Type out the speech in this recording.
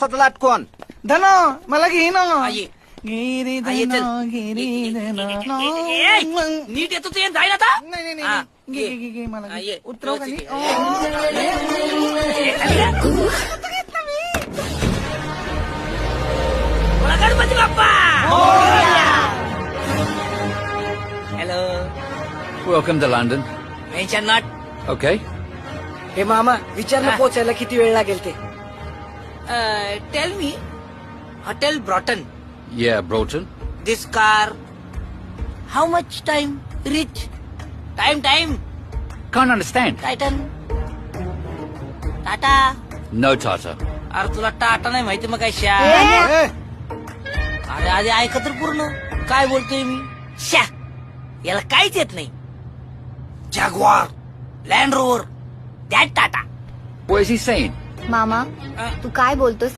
स्वतःला अटकून. धन मला घे ना. ये. घे रे ये चल. धन, घे रे धन. नीट येतो ते जाईल आता. नाही नाही हा, नाही ये. घे घे घे मला हा, घे. ये. उतरव खाली. व्यवस्थित ओ. बोला Ganpati Bappa. Hello. Welcome to London. Mention not. Okay. हे मामा विचारणं पोचायला किती वेळ लागेल ते? Tell me hotel Broughton Yeah, Broughton. This car how much time reach time Can't understand. Titan Tata. No, Tata. अरे तुला टाटा नाही माहिती मग काय शा. ए, अरे आधी ऐका तर पूर्ण काय बोलतोय मी. शा याला काहीच येत नाही. Jaguar land rover that Tata. What is he saying? मामा तू काय बोलतोस